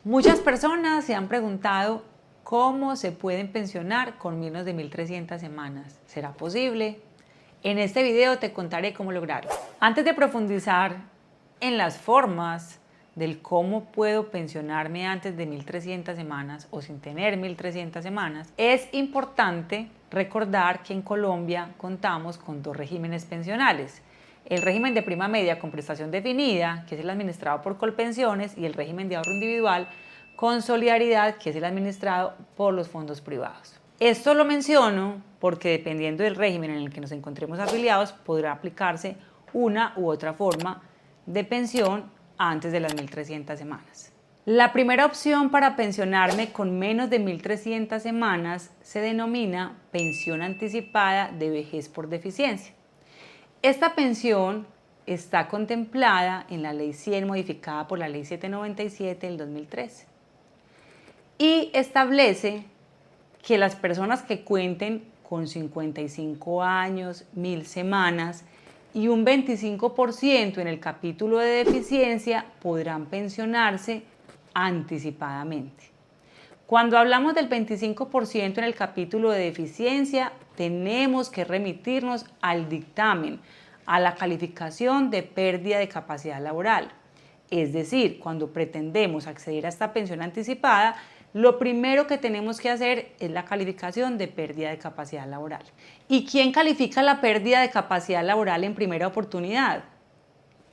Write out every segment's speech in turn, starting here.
Muchas personas se han preguntado cómo se pueden pensionar con menos de 1.300 semanas. ¿Será posible? En este video te contaré cómo lograrlo. Antes de profundizar en las formas del cómo puedo pensionarme antes de 1.300 semanas o sin tener 1.300 semanas, es importante recordar que en Colombia contamos con dos regímenes pensionales. El régimen de prima media con prestación definida, que es el administrado por Colpensiones, y el régimen de ahorro individual con solidaridad, que es el administrado por los fondos privados. Esto lo menciono porque dependiendo del régimen en el que nos encontremos afiliados, podrá aplicarse una u otra forma de pensión antes de las 1.300 semanas. La primera opción para pensionarme con menos de 1.300 semanas se denomina pensión anticipada de vejez por deficiencia. Esta pensión está contemplada en la Ley 100 modificada por la Ley 797 del 2013 y establece que las personas que cuenten con 55 años, 1.000 semanas y un 25% en el capítulo de deficiencia podrán pensionarse anticipadamente. Cuando hablamos del 25% en el capítulo de deficiencia, tenemos que remitirnos al dictamen, a la calificación de pérdida de capacidad laboral. Es decir, cuando pretendemos acceder a esta pensión anticipada, lo primero que tenemos que hacer es la calificación de pérdida de capacidad laboral. ¿Y quién califica la pérdida de capacidad laboral en primera oportunidad?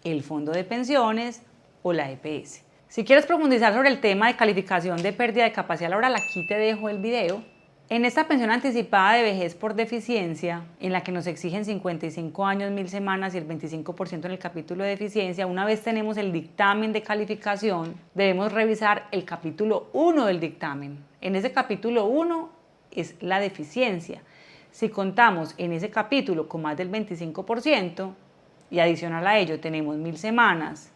El Fondo de Pensiones o la EPS. Si quieres profundizar sobre el tema de calificación de pérdida de capacidad laboral, aquí te dejo el video. En esta pensión anticipada de vejez por deficiencia, en la que nos exigen 55 años, 1.000 semanas y el 25% en el capítulo de deficiencia, una vez tenemos el dictamen de calificación, debemos revisar el capítulo 1 del dictamen. En ese capítulo 1 es la deficiencia. Si contamos en ese capítulo con más del 25% y adicional a ello tenemos 1.000 semanas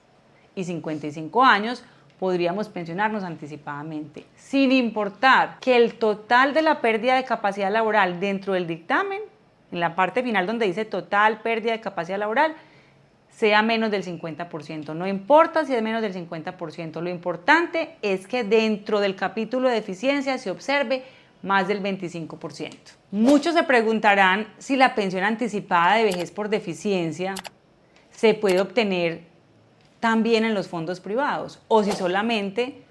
y 55 años, podríamos pensionarnos anticipadamente, sin importar que el total de la pérdida de capacidad laboral dentro del dictamen, en la parte final donde dice total pérdida de capacidad laboral, sea menos del 50%. No importa si es menos del 50%, lo importante es que dentro del capítulo de deficiencia se observe más del 25%. Muchos se preguntarán si la pensión anticipada de vejez por deficiencia se puede obtener también en los fondos privados o si solamente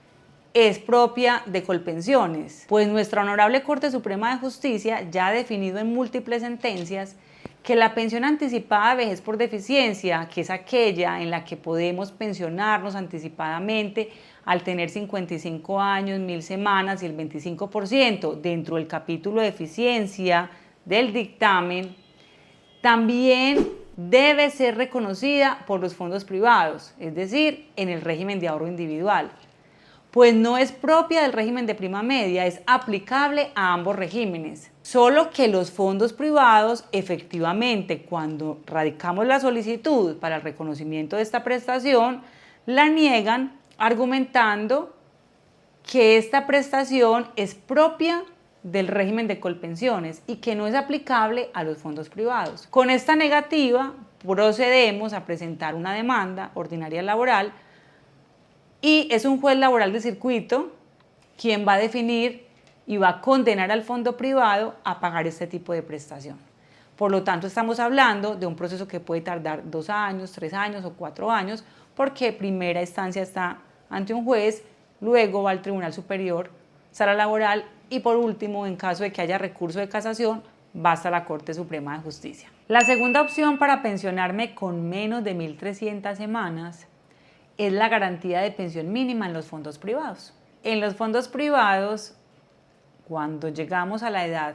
es propia de Colpensiones. Pues nuestra Honorable Corte Suprema de Justicia ya ha definido en múltiples sentencias que la pensión anticipada de vejez por deficiencia, que es aquella en la que podemos pensionarnos anticipadamente al tener 55 años, 1.000 semanas y el 25% dentro del capítulo de deficiencia del dictamen, también debe ser reconocida por los fondos privados, es decir, en el régimen de ahorro individual, pues no es propia del régimen de prima media, es aplicable a ambos regímenes. Solo que los fondos privados, efectivamente, cuando radicamos la solicitud para el reconocimiento de esta prestación, la niegan argumentando que esta prestación es propia del régimen de Colpensiones y que no es aplicable a los fondos privados. Con esta negativa procedemos a presentar una demanda ordinaria laboral y es un juez laboral de circuito quien va a definir y va a condenar al fondo privado a pagar este tipo de prestación. Por lo tanto, estamos hablando de un proceso que puede tardar 2 años, 3 años o 4 años, porque primera instancia está ante un juez, luego va al Tribunal Superior, Sala Laboral y por último, en caso de que haya recurso de casación, va hasta la Corte Suprema de Justicia. La segunda opción para pensionarme con menos de 1.300 semanas es la garantía de pensión mínima en los fondos privados. En los fondos privados, cuando llegamos a la edad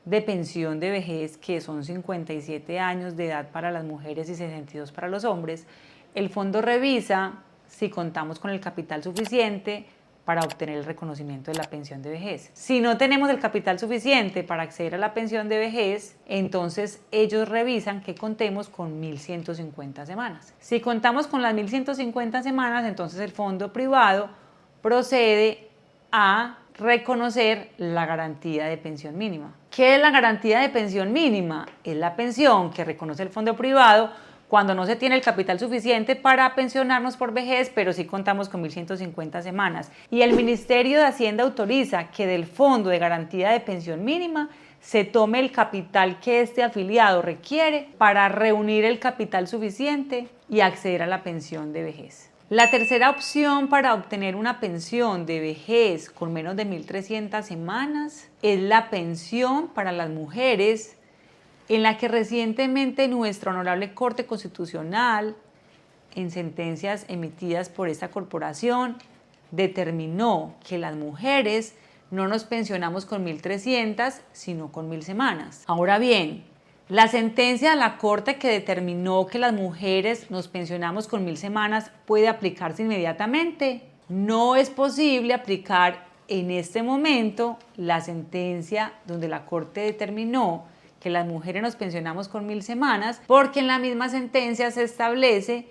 de pensión de vejez, que son 57 años de edad para las mujeres y 62 para los hombres, el fondo revisa si contamos con el capital suficiente para obtener el reconocimiento de la pensión de vejez. Si no tenemos el capital suficiente para acceder a la pensión de vejez, entonces ellos revisan que contemos con 1.150 semanas. Si contamos con las 1.150 semanas, entonces el fondo privado procede a reconocer la garantía de pensión mínima. ¿Qué es la garantía de pensión mínima? Es la pensión que reconoce el fondo privado cuando no se tiene el capital suficiente para pensionarnos por vejez, pero sí contamos con 1.150 semanas. Y el Ministerio de Hacienda autoriza que del Fondo de Garantía de Pensión Mínima se tome el capital que este afiliado requiere para reunir el capital suficiente y acceder a la pensión de vejez. La tercera opción para obtener una pensión de vejez con menos de 1.300 semanas es la pensión para las mujeres, en la que recientemente nuestra Honorable Corte Constitucional, en sentencias emitidas por esta corporación, determinó que las mujeres no nos pensionamos con 1.300, sino con 1.000 semanas. Ahora bien, la sentencia de la Corte que determinó que las mujeres nos pensionamos con 1.000 semanas puede aplicarse inmediatamente. No es posible aplicar en este momento la sentencia donde la Corte determinó que las mujeres nos pensionamos con 1.000 semanas, porque en la misma sentencia se establece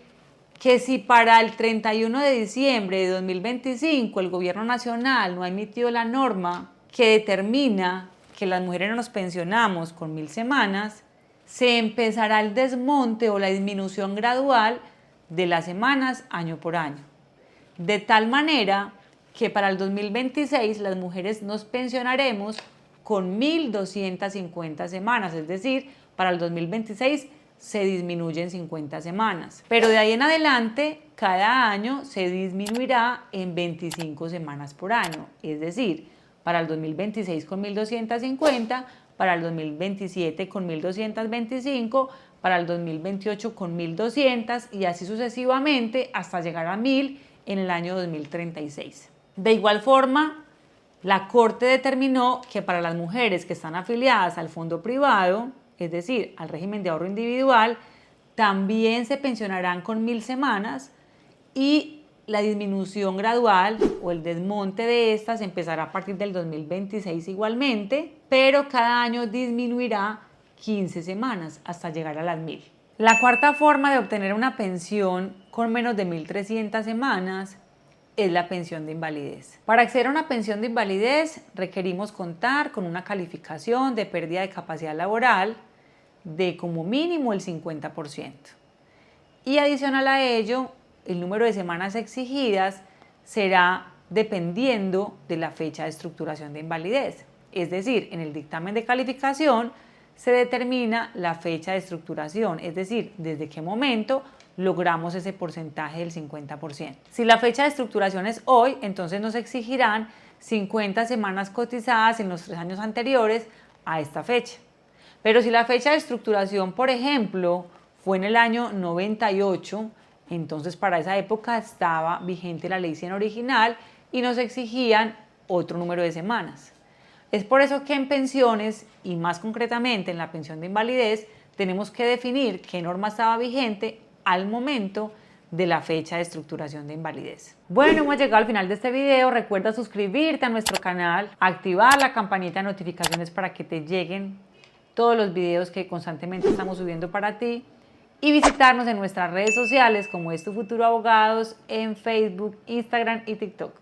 que si para el 31 de diciembre de 2025 el Gobierno Nacional no ha emitido la norma que determina que las mujeres no nos pensionamos con 1.000 semanas, se empezará el desmonte o la disminución gradual de las semanas año por año. De tal manera que para el 2026 las mujeres nos pensionaremos con 1.250 semanas, es decir, para el 2026 se disminuyen 50 semanas. Pero de ahí en adelante, cada año se disminuirá en 25 semanas por año, es decir, para el 2026 con 1.250, para el 2027 con 1.225, para el 2028 con 1.200 y así sucesivamente hasta llegar a 1.000 en el año 2036. De igual forma, la Corte determinó que para las mujeres que están afiliadas al fondo privado, es decir, al régimen de ahorro individual, también se pensionarán con 1.000 semanas y la disminución gradual o el desmonte de estas empezará a partir del 2026 igualmente, pero cada año disminuirá 15 semanas hasta llegar a las 1.000. La cuarta forma de obtener una pensión con menos de 1.300 semanas es la pensión de invalidez. Para acceder a una pensión de invalidez requerimos contar con una calificación de pérdida de capacidad laboral de como mínimo el 50%. Y adicional a ello, el número de semanas exigidas será dependiendo de la fecha de estructuración de invalidez. Es decir, en el dictamen de calificación se determina la fecha de estructuración, es decir, desde qué momento logramos ese porcentaje del 50%. Si la fecha de estructuración es hoy, entonces nos exigirán 50 semanas cotizadas en los 3 años anteriores a esta fecha. Pero si la fecha de estructuración, por ejemplo, fue en el año 98, entonces para esa época estaba vigente la ley 100 original y nos exigían otro número de semanas. Es por eso que en pensiones, y más concretamente en la pensión de invalidez, tenemos que definir qué norma estaba vigente al momento de la fecha de estructuración de invalidez. Bueno, hemos llegado al final de este video. Recuerda suscribirte a nuestro canal, activar la campanita de notificaciones para que te lleguen todos los videos que constantemente estamos subiendo para ti y visitarnos en nuestras redes sociales como Es Tu Futuro Abogados en Facebook, Instagram y TikTok.